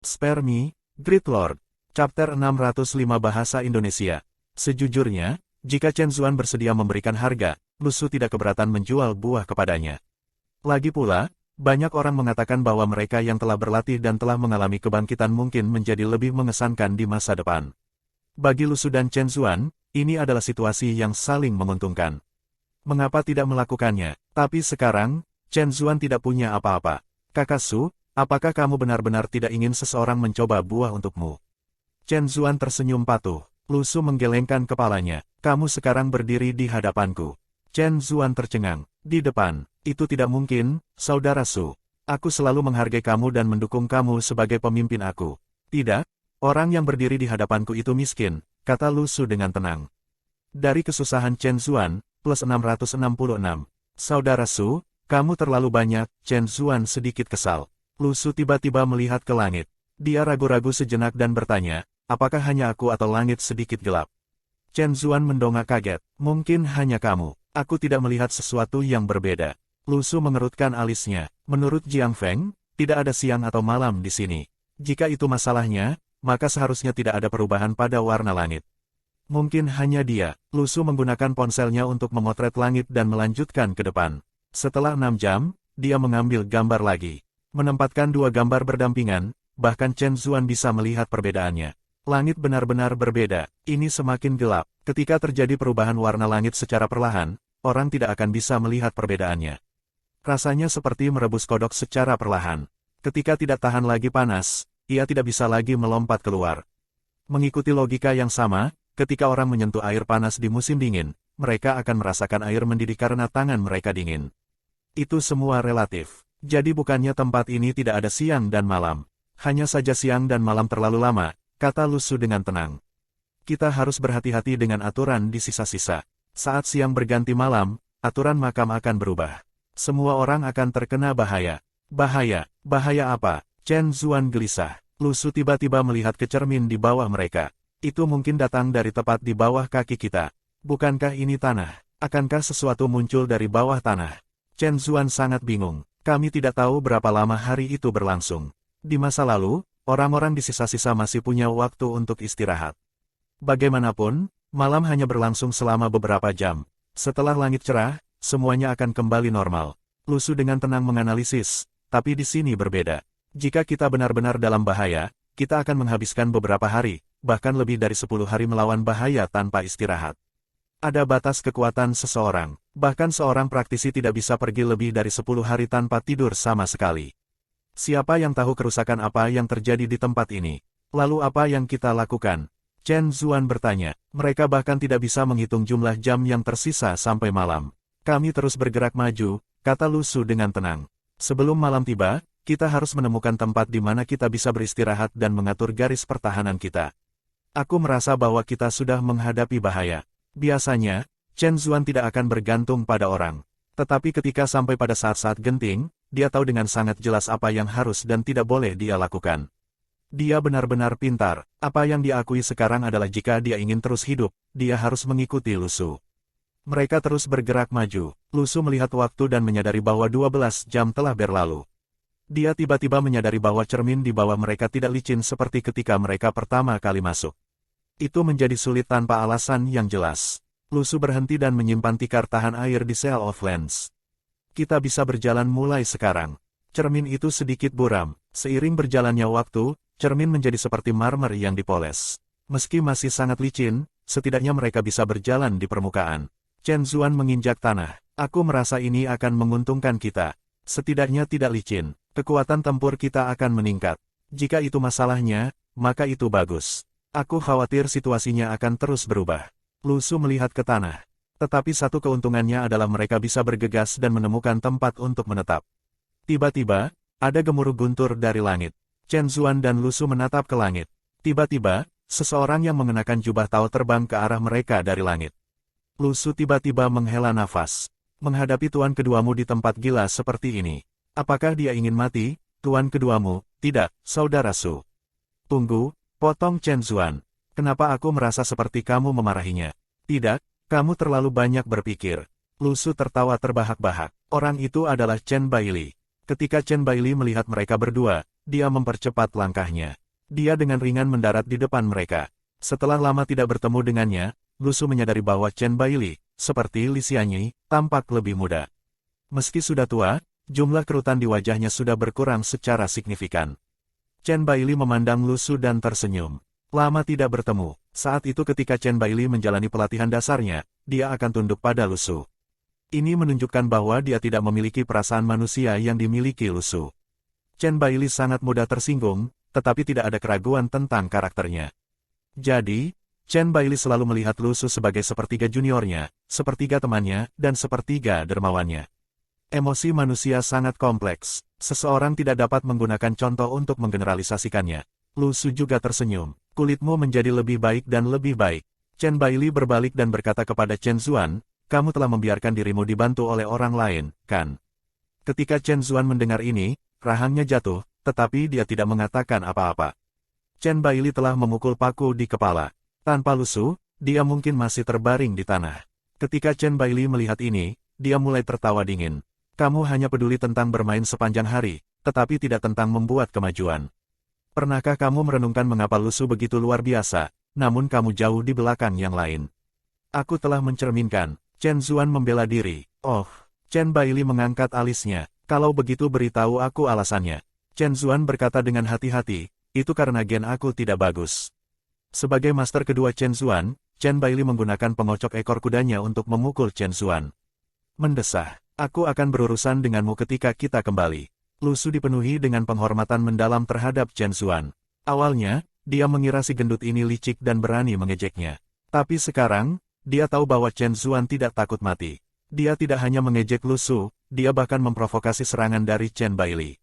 Spare me, Great Lord. Chapter 605 Bahasa Indonesia. Sejujurnya, jika Chen Zuan bersedia memberikan harga, Lu Su tidak keberatan menjual buah kepadanya. Lagi pula, banyak orang mengatakan bahwa mereka yang telah berlatih dan telah mengalami kebangkitan mungkin menjadi lebih mengesankan di masa depan. Bagi Lu Su dan Chen Zuan, ini adalah situasi yang saling menguntungkan. Mengapa tidak melakukannya? Tapi sekarang, Chen Zuan tidak punya apa-apa. Kakak Su, apakah kamu benar-benar tidak ingin seseorang mencoba buah untukmu? Chen Zuan tersenyum patuh. Lu Su menggelengkan kepalanya. Kamu sekarang berdiri di hadapanku. Chen Zuan tercengang. Di depan, itu tidak mungkin, saudara Su. Aku selalu menghargai kamu dan mendukung kamu sebagai pemimpin aku. Tidak, orang yang berdiri di hadapanku itu miskin, kata Lu Su dengan tenang. Dari kesusahan Chen Zuan, plus 666. Saudara Su, kamu terlalu banyak, Chen Zuan sedikit kesal. Lu Su tiba-tiba melihat ke langit. Dia ragu-ragu sejenak dan bertanya, apakah hanya aku atau langit sedikit gelap? Chen Zuan mendongak kaget. Mungkin hanya kamu. Aku tidak melihat sesuatu yang berbeda. Lu Su mengerutkan alisnya. Menurut Jiang Feng, tidak ada siang atau malam di sini. Jika itu masalahnya, maka seharusnya tidak ada perubahan pada warna langit. Mungkin hanya dia. Lu Su menggunakan ponselnya untuk memotret langit dan melanjutkan ke depan. Setelah 6 jam, dia mengambil gambar lagi. Menempatkan dua gambar berdampingan, bahkan Chen Zuan bisa melihat perbedaannya. Langit benar-benar berbeda, ini semakin gelap. Ketika terjadi perubahan warna langit secara perlahan, orang tidak akan bisa melihat perbedaannya. Rasanya seperti merebus kodok secara perlahan. Ketika tidak tahan lagi panas, ia tidak bisa lagi melompat keluar. Mengikuti logika yang sama, ketika orang menyentuh air panas di musim dingin, mereka akan merasakan air mendidih karena tangan mereka dingin. Itu semua relatif. Jadi bukannya tempat ini tidak ada siang dan malam. Hanya saja siang dan malam terlalu lama, kata Lu Su dengan tenang. Kita harus berhati-hati dengan aturan di sisa-sisa. Saat siang berganti malam, aturan makam akan berubah. Semua orang akan terkena bahaya. Bahaya? Bahaya apa? Chen Zuan gelisah. Lu Su tiba-tiba melihat ke cermin di bawah mereka. Itu mungkin datang dari tepat di bawah kaki kita. Bukankah ini tanah? Akankah sesuatu muncul dari bawah tanah? Chen Zuan sangat bingung. Kami tidak tahu berapa lama hari itu berlangsung. Di masa lalu, orang-orang di sisa-sisa masih punya waktu untuk istirahat. Bagaimanapun, malam hanya berlangsung selama beberapa jam. Setelah langit cerah, semuanya akan kembali normal. Lu Su dengan tenang menganalisis, tapi di sini berbeda. Jika kita benar-benar dalam bahaya, kita akan menghabiskan beberapa hari, bahkan lebih dari 10 hari melawan bahaya tanpa istirahat. Ada batas kekuatan seseorang. Bahkan seorang praktisi tidak bisa pergi lebih dari 10 hari tanpa tidur sama sekali. Siapa yang tahu kerusakan apa yang terjadi di tempat ini? Lalu apa yang kita lakukan? Chen Zuan bertanya. Mereka bahkan tidak bisa menghitung jumlah jam yang tersisa sampai malam. Kami terus bergerak maju, kata Lu Su dengan tenang. Sebelum malam tiba, kita harus menemukan tempat di mana kita bisa beristirahat dan mengatur garis pertahanan kita. Aku merasa bahwa kita sudah menghadapi bahaya. Biasanya, Chen Zuan tidak akan bergantung pada orang. Tetapi ketika sampai pada saat-saat genting, dia tahu dengan sangat jelas apa yang harus dan tidak boleh dia lakukan. Dia benar-benar pintar. Apa yang dia akui sekarang adalah jika dia ingin terus hidup, dia harus mengikuti Lu Su. Mereka terus bergerak maju. Lu Su melihat waktu dan menyadari bahwa 12 jam telah berlalu. Dia tiba-tiba menyadari bahwa cermin di bawah mereka tidak licin seperti ketika mereka pertama kali masuk. Itu menjadi sulit tanpa alasan yang jelas. Lu Su berhenti dan menyimpan tikar tahan air di Cell of Lens. Kita bisa berjalan mulai sekarang. Cermin itu sedikit buram. Seiring berjalannya waktu, cermin menjadi seperti marmer yang dipoles. Meski masih sangat licin, setidaknya mereka bisa berjalan di permukaan. Chen Zuan menginjak tanah. Aku merasa ini akan menguntungkan kita. Setidaknya tidak licin. Kekuatan tempur kita akan meningkat. Jika itu masalahnya, maka itu bagus. Aku khawatir situasinya akan terus berubah. Lu Su melihat ke tanah. Tetapi satu keuntungannya adalah mereka bisa bergegas dan menemukan tempat untuk menetap. Tiba-tiba, ada gemuruh guntur dari langit. Chen Zuan dan Lu Su menatap ke langit. Tiba-tiba, seseorang yang mengenakan jubah Tao terbang ke arah mereka dari langit. Lu Su tiba-tiba menghela nafas. Menghadapi tuan keduamu di tempat gila seperti ini. Apakah dia ingin mati, tuan keduamu? Tidak, saudara Su. Tunggu. Potong Chen Zuan. Kenapa aku merasa seperti kamu memarahinya? Tidak, kamu terlalu banyak berpikir. Lu Su tertawa terbahak-bahak. Orang itu adalah Chen Bailey. Ketika Chen Bailey melihat mereka berdua, dia mempercepat langkahnya. Dia dengan ringan mendarat di depan mereka. Setelah lama tidak bertemu dengannya, Lu Su menyadari bahwa Chen Bailey, seperti Li Xianyi, tampak lebih muda. Meski sudah tua, jumlah kerutan di wajahnya sudah berkurang secara signifikan. Chen Bailey memandang Lu Su dan tersenyum. Lama tidak bertemu. Saat itu ketika Chen Bailey menjalani pelatihan dasarnya, dia akan tunduk pada Lu Su. Ini menunjukkan bahwa dia tidak memiliki perasaan manusia yang dimiliki Lu Su. Chen Bailey sangat mudah tersinggung, tetapi tidak ada keraguan tentang karakternya. Jadi, Chen Bailey selalu melihat Lu Su sebagai sepertiga juniornya, sepertiga temannya, dan sepertiga dermawannya. Emosi manusia sangat kompleks. Seseorang tidak dapat menggunakan contoh untuk menggeneralisasikannya. Lu Su juga tersenyum. Kulitmu menjadi lebih baik dan lebih baik. Chen Bailey berbalik dan berkata kepada Chen Zuan, kamu telah membiarkan dirimu dibantu oleh orang lain, kan? Ketika Chen Zuan mendengar ini, rahangnya jatuh, tetapi dia tidak mengatakan apa-apa. Chen Bailey telah memukul paku di kepala. Tanpa Lu Su, dia mungkin masih terbaring di tanah. Ketika Chen Bailey melihat ini, dia mulai tertawa dingin. Kamu hanya peduli tentang bermain sepanjang hari, tetapi tidak tentang membuat kemajuan. Pernahkah kamu merenungkan mengapa Lu Su begitu luar biasa, namun kamu jauh di belakang yang lain? Aku telah mencerminkan. Chen Zuan membela diri. Oh, Chen Bailey mengangkat alisnya. Kalau begitu beritahu aku alasannya. Chen Zuan berkata dengan hati-hati, itu karena gen aku tidak bagus. Sebagai master kedua Chen Zuan, Chen Bailey menggunakan pengocok ekor kudanya untuk memukul Chen Zuan. Mendesah, aku akan berurusan denganmu ketika kita kembali. Lu Su dipenuhi dengan penghormatan mendalam terhadap Chen Zuan. Awalnya, dia mengira si gendut ini licik dan berani mengejeknya. Tapi sekarang, dia tahu bahwa Chen Zuan tidak takut mati. Dia tidak hanya mengejek Lu Su, dia bahkan memprovokasi serangan dari Chen Bailey.